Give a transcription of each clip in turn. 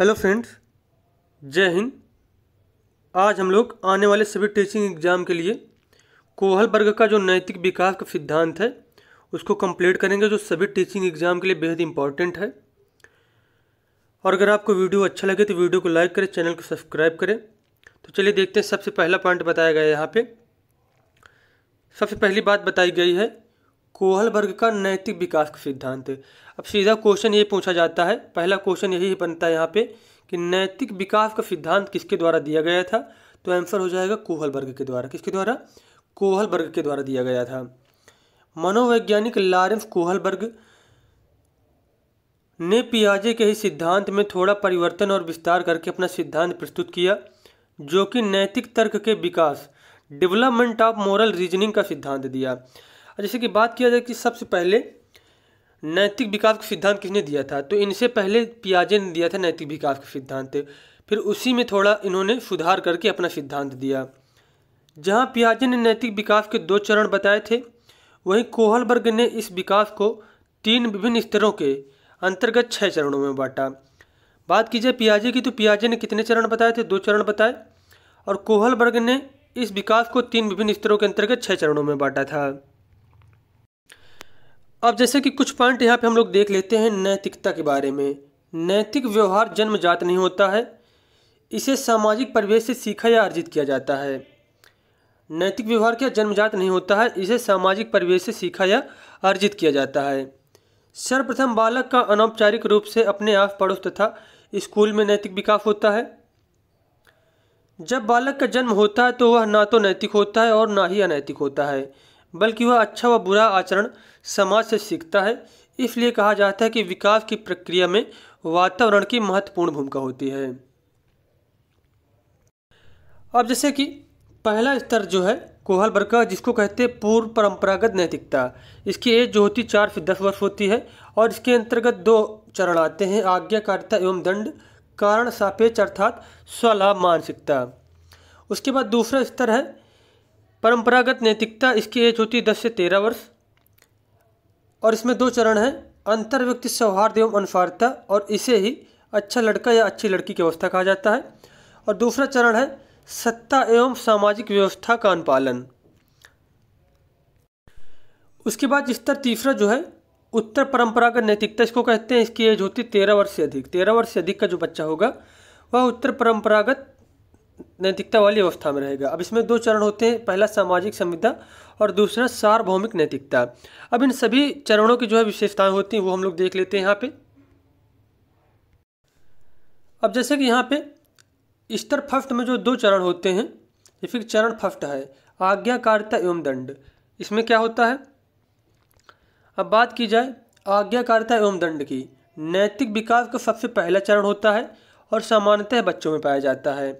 Hello friends, जय हिंद। आज हम लोग आने वाले सभी टीचिंग एग्ज़ाम के लिए कोहल वर्ग का जो नैतिक विकास का सिद्धांत है उसको कंप्लीट करेंगे, जो सभी टीचिंग एग्ज़ाम के लिए बेहद इंपॉर्टेंट है। और अगर आपको वीडियो अच्छा लगे तो वीडियो को लाइक करें, चैनल को सब्सक्राइब करें। तो चलिए देखते हैं। सबसे पहला पॉइंट बताया गया है यहाँ पे। सबसे पहली बात बताई गई है कोहल वर्ग का नैतिक विकास का सिद्धांत। अब सीधा क्वेश्चन ये पूछा जाता है, पहला क्वेश्चन यही बनता है यहाँ पे कि नैतिक विकास का सिद्धांत किसके द्वारा दिया गया था। तो आंसर हो जाएगा कोहल वर्ग के द्वारा। किसके द्वारा? कोहल वर्ग के द्वारा दिया गया था। मनोवैज्ञानिक लॉरेंस कोहल वर्ग ने पियाजे के ही सिद्धांत में थोड़ा परिवर्तन और विस्तार करके अपना सिद्धांत प्रस्तुत किया, जो कि नैतिक तर्क के विकास, डेवलपमेंट ऑफ मोरल रीजनिंग का सिद्धांत दिया। जैसे कि बात किया जाए कि सबसे पहले नैतिक विकास का सिद्धांत किसने दिया था, तो इनसे पहले पियाजे ने दिया था नैतिक विकास का सिद्धांत। फिर उसी में थोड़ा इन्होंने सुधार करके अपना सिद्धांत दिया। जहां पियाजे ने नैतिक विकास के 2 चरण बताए थे, वहीं कोहल वर्ग ने इस विकास को 3 विभिन्न स्तरों के अंतर्गत 6 चरणों में बांटा। बात की जाए पियाजे की, तो पियाजे ने कितने चरण बताए थे? 2 चरण बताए। और कोहल वर्ग ने इस विकास को 3 विभिन्न स्तरों के अंतर्गत 6 चरणों में बांटा था। अब जैसे कि कुछ पॉइंट यहाँ पे हम लोग देख लेते हैं नैतिकता के बारे में। नैतिक व्यवहार जन्मजात नहीं होता है, इसे सामाजिक परिवेश से सीखा या अर्जित किया जाता है। नैतिक व्यवहार क्या जन्मजात नहीं होता है, इसे सामाजिक परिवेश से सीखा या अर्जित किया जाता है। सर्वप्रथम बालक का अनौपचारिक रूप से अपने आस पड़ोस तथा स्कूल में नैतिक विकास होता है। जब बालक का जन्म होता है तो वह ना तो नैतिक होता है और ना ही अनैतिक होता है, बल्कि वह अच्छा व बुरा आचरण समाज से सीखता है। इसलिए कहा जाता है कि विकास की प्रक्रिया में वातावरण की महत्वपूर्ण भूमिका होती है। अब जैसे कि पहला स्तर जो है कोहल वर्ग का, जिसको कहते हैं पूर्व परंपरागत नैतिकता, इसकी एज जो होती 4 से 10 वर्ष होती है और इसके अंतर्गत 2 चरण आते हैं, आज्ञाकारिता एवं दंड, कारण सापेक्ष अर्थात स्वलाभ मानसिकता। उसके बाद दूसरा स्तर है परंपरागत नैतिकता, इसकी एज होती है 10 से 13 वर्ष और इसमें 2 चरण हैं, अंतर व्यक्ति सौहार्द एवं अनुसारता, और इसे ही अच्छा लड़का या अच्छी लड़की की अवस्था कहा जाता है। और दूसरा चरण है सत्ता एवं सामाजिक व्यवस्था का अनुपालन। उसके बाद स्तर तीसरा जो है उत्तर परंपरागत नैतिकता, इसको कहते हैं, इसकी एज होती है 13 वर्ष से अधिक। 13 वर्ष से अधिक का जो बच्चा होगा वह उत्तर परंपरागत नैतिकता वाली अवस्था में रहेगा। अब इसमें 2 चरण होते हैं, पहला सामाजिक संविदा और दूसरा सार्वभौमिक नैतिकता। अब इन सभी चरणों की जो है विशेषताएं होती हैं वो हम लोग देख लेते हैं यहाँ पे। अब जैसे कि यहाँ पे स्तर फर्स्ट में जो 2 चरण होते हैं, ये फिर चरण फर्स्ट है आज्ञाकारिता एवं दंड। इसमें क्या होता है? अब बात की जाए आज्ञाकारिता एवं दंड की, नैतिक विकास का सबसे पहला चरण होता है और सामान्यतः बच्चों में पाया जाता है।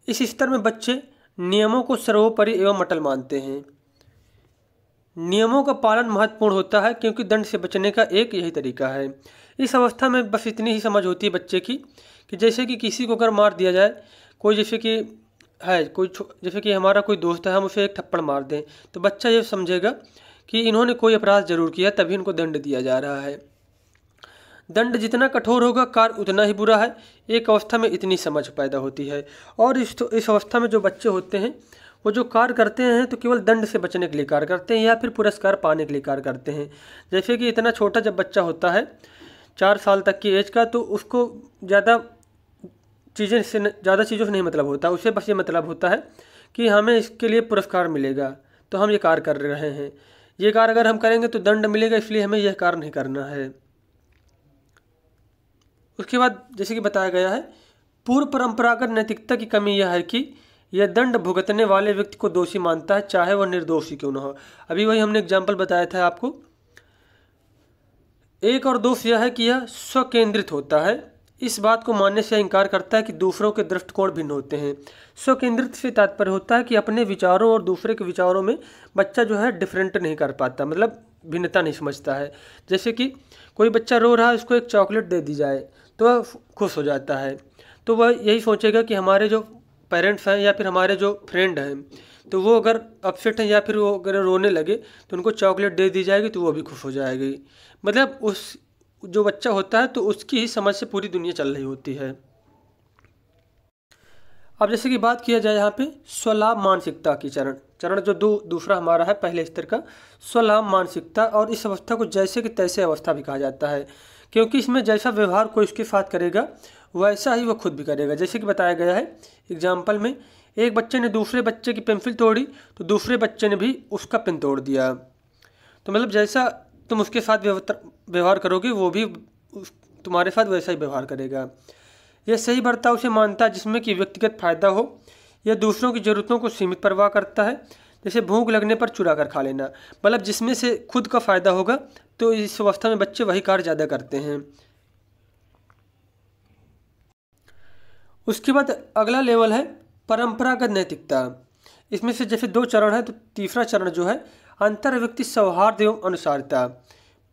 इस स्तर में बच्चे नियमों को सर्वोपरि एवं अटल मानते हैं। नियमों का पालन महत्वपूर्ण होता है क्योंकि दंड से बचने का एक यही तरीका है। इस अवस्था में बस इतनी ही समझ होती है बच्चे की कि जैसे कि किसी को अगर मार दिया जाए, कोई जैसे कि है कोई जैसे कि हमारा कोई दोस्त है, हम उसे एक थप्पड़ मार दें तो बच्चा ये समझेगा कि इन्होंने कोई अपराध जरूर किया, तभी इनको दंड दिया जा रहा है। दंड जितना कठोर होगा कार्य उतना ही बुरा है। एक अवस्था में इतनी समझ पैदा होती है। और इस अवस्था में जो बच्चे होते हैं वो जो कार्य करते हैं तो केवल दंड से बचने के लिए कार्य करते हैं या फिर पुरस्कार पाने के लिए कार्य करते हैं। जैसे कि इतना छोटा जब बच्चा होता है 4 साल तक की एज का, तो उसको ज़्यादा चीज़ों से नहीं मतलब होता, उसे बस ये मतलब होता है कि हमें इसके लिए पुरस्कार मिलेगा तो हम ये कार्य कर रहे हैं, ये कार्य अगर हम करेंगे तो दंड मिलेगा, इसलिए हमें यह कार्य नहीं करना है। उसके बाद जैसे कि बताया गया है पूर्व परंपरागत नैतिकता की कमी यह है कि यह दंड भुगतने वाले व्यक्ति को दोषी मानता है, चाहे वह निर्दोषी क्यों न हो। अभी वही हमने एग्जाम्पल बताया था आपको। एक और दोष यह है कि यह स्वकेंद्रित होता है। इस बात को मानने से इनकार करता है कि दूसरों के दृष्टिकोण भिन्न होते हैं। स्वकेंद्रित से तात्पर्य होता है कि अपने विचारों और दूसरे के विचारों में बच्चा जो है डिफरेंट नहीं कर पाता, मतलब भिन्नता नहीं समझता है। जैसे कि कोई बच्चा रो रहा है, उसको एक चॉकलेट दे दी जाए तो वह खुश हो जाता है, तो वह यही सोचेगा कि हमारे जो पेरेंट्स हैं या फिर हमारे जो फ्रेंड हैं, तो वो अगर अपसेट हैं या फिर वो अगर रोने लगे तो उनको चॉकलेट दे दी जाएगी तो वो भी खुश हो जाएगी। मतलब जो बच्चा होता है तो उसकी ही समझ से पूरी दुनिया चल रही होती है। अब जैसे कि बात किया जाए यहाँ पे स्वलाभ मानसिकता की चरण चरण जो दूसरा हमारा है पहले स्तर का, स्वलाभ मानसिकता। और इस अवस्था को जैसे कि तैसे अवस्था भी कहा जाता है, क्योंकि इसमें जैसा व्यवहार कोई उसके साथ करेगा वैसा ही वो खुद भी करेगा। जैसे कि बताया गया है एग्जाम्पल में, एक बच्चे ने दूसरे बच्चे की पेंसिल तोड़ी तो दूसरे बच्चे ने भी उसका पेन तोड़ दिया। तो मतलब जैसा तुम उसके साथ व्यवहार करोगे वो भी तुम्हारे साथ वैसा ही व्यवहार करेगा। यह सही बर्ताव से मानता है जिसमें कि व्यक्तिगत फायदा हो। यह दूसरों की ज़रूरतों को सीमित परवाह करता है, जैसे भूख लगने पर चुरा कर खा लेना। मतलब जिसमें से खुद का फ़ायदा होगा तो इस अवस्था में बच्चे वही कार्य ज़्यादा करते हैं। उसके बाद अगला लेवल है परंपरागत नैतिकता। इसमें से जैसे 2 चरण है तो तीसरा चरण जो है अंतर व्यक्ति सौहार्द एवं अनुसारता।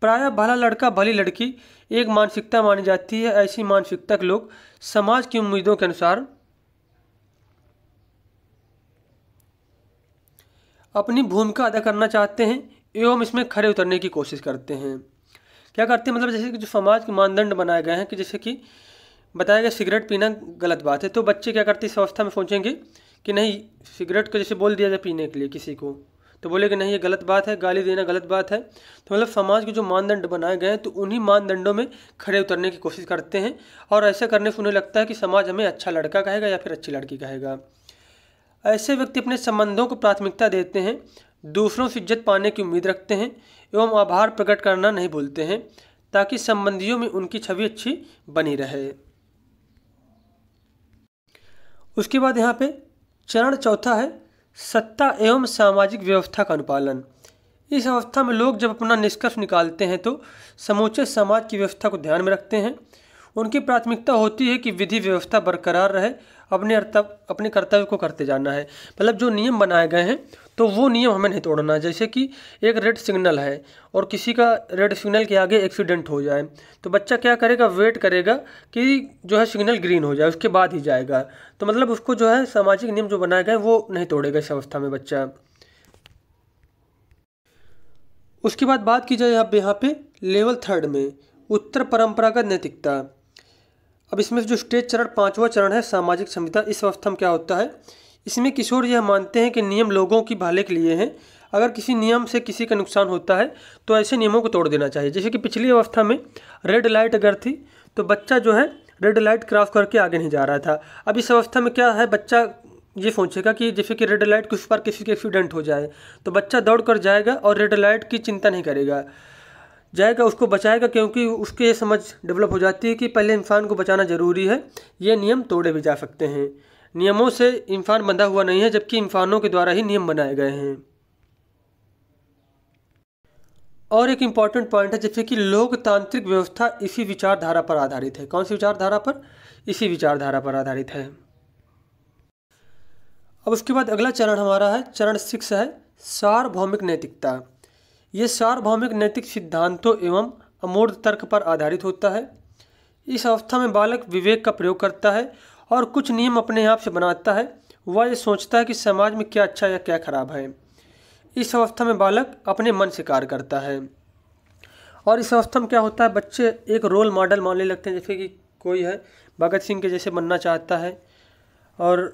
प्रायः भला लड़का भली लड़की एक मानसिकता मानी जाती है। ऐसी मानसिकता के लोग समाज की उम्मीदों के अनुसार अपनी भूमिका अदा करना चाहते हैं एवं इसमें खरे उतरने की कोशिश करते हैं। क्या करते हैं, मतलब जैसे कि जो समाज के मानदंड बनाए गए हैं कि जैसे कि बताया गया सिगरेट पीना गलत बात है, तो बच्चे क्या करते हैं इस अवस्था में सोचेंगे कि नहीं, सिगरेट को जैसे बोल दिया जाए पीने के लिए किसी को तो बोले कि नहीं ये गलत बात है, गाली देना गलत बात है। तो मतलब समाज के जो मानदंड बनाए गए हैं तो उन्हीं मानदंडों में खड़े उतरने की कोशिश करते हैं, और ऐसा करने से उन्हें लगता है कि समाज हमें अच्छा लड़का कहेगा या फिर अच्छी लड़की कहेगा। ऐसे व्यक्ति अपने संबंधों को प्राथमिकता देते हैं, दूसरों से इज्जत पाने की उम्मीद रखते हैं एवं आभार प्रकट करना नहीं भूलते हैं ताकि संबंधियों में उनकी छवि अच्छी बनी रहे। उसके बाद यहाँ पे चरण चौथा है सत्ता एवं सामाजिक व्यवस्था का अनुपालन। इस अवस्था में लोग जब अपना निष्कर्ष निकालते हैं तो समूचे समाज की व्यवस्था को ध्यान में रखते हैं। उनकी प्राथमिकता होती है कि विधि व्यवस्था बरकरार रहे, अपने कर्तव्य को करते जाना है। मतलब जो नियम बनाए गए हैं तो वो नियम हमें नहीं तोड़ना है। जैसे कि एक रेड सिग्नल है और किसी का रेड सिग्नल के आगे एक्सीडेंट हो जाए तो बच्चा क्या करेगा, वेट करेगा कि जो है सिग्नल ग्रीन हो जाए उसके बाद ही जाएगा। तो मतलब उसको जो है सामाजिक नियम जो बनाए गए वो नहीं तोड़ेगा इस अवस्था में बच्चा। उसके बाद बात की जाए अब यहाँ पे लेवल 3 में उत्तर परंपरागत नैतिकता। अब इसमें जो स्टेज चरण 5वां चरण है सामाजिक संहिता। इस अवस्था में क्या होता है, इसमें किशोर यह मानते हैं कि नियम लोगों की भले के लिए हैं। अगर किसी नियम से किसी का नुकसान होता है तो ऐसे नियमों को तोड़ देना चाहिए। जैसे कि पिछली अवस्था में रेड लाइट अगर थी तो बच्चा जो है रेड लाइट क्रॉस करके आगे नहीं जा रहा था। अब इस अवस्था में क्या है, बच्चा ये सोचेगा कि जैसे कि रेड लाइट के उस पर किसी के एक्सीडेंट हो जाए तो बच्चा दौड़ कर जाएगा और रेड लाइट की चिंता नहीं करेगा, जाएगा उसको बचाएगा, क्योंकि उसके ये समझ डेवलप हो जाती है कि पहले इंसान को बचाना ज़रूरी है। ये नियम तोड़े भी जा सकते हैं। नियमों से इंसान बंधा हुआ नहीं है, जबकि इंसानों के द्वारा ही नियम बनाए गए हैं। और एक इम्पॉर्टेंट पॉइंट है जैसे कि लोकतांत्रिक व्यवस्था इसी विचारधारा पर आधारित है। कौन सी विचारधारा पर? इसी विचारधारा पर आधारित है। अब उसके बाद अगला चरण हमारा है चरण 6 है सार्वभौमिक नैतिकता। ये सार्वभौमिक नैतिक सिद्धांतों एवं अमूर्त तर्क पर आधारित होता है। इस अवस्था में बालक विवेक का प्रयोग करता है और कुछ नियम अपने आप से बनाता है। वह ये सोचता है कि समाज में क्या अच्छा या क्या खराब है। इस अवस्था में बालक अपने मन से कार्य करता है। और इस अवस्था में क्या होता है, बच्चे एक रोल मॉडल मानने लगते हैं। जैसे कि कोई है भगत सिंह के जैसे बनना चाहता है, और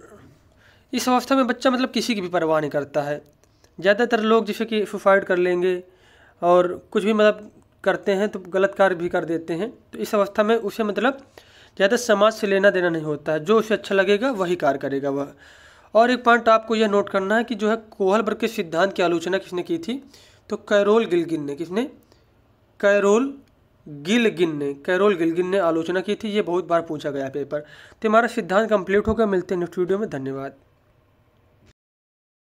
इस अवस्था में बच्चा मतलब किसी की भी परवाह नहीं करता है। ज़्यादातर लोग जैसे कि सुसाइड कर लेंगे और कुछ भी मतलब करते हैं तो गलत कार्य भी कर देते हैं। तो इस अवस्था में उसे मतलब ज़्यादा समाज से लेना देना नहीं होता है, जो उसे अच्छा लगेगा वही कार्य करेगा वह। और एक पॉइंट आपको यह नोट करना है कि जो है कोहलबर्ग के सिद्धांत की आलोचना किसने की थी, तो कैरोल गिल्गिन ने। किसने? कैरोल गिल्गिन ने आलोचना की थी। ये बहुत बार पूछा गया पेपर। तो हमारा सिद्धांत कंप्लीट होकर मिलते हैं नेक्स्ट वीडियो में। धन्यवाद।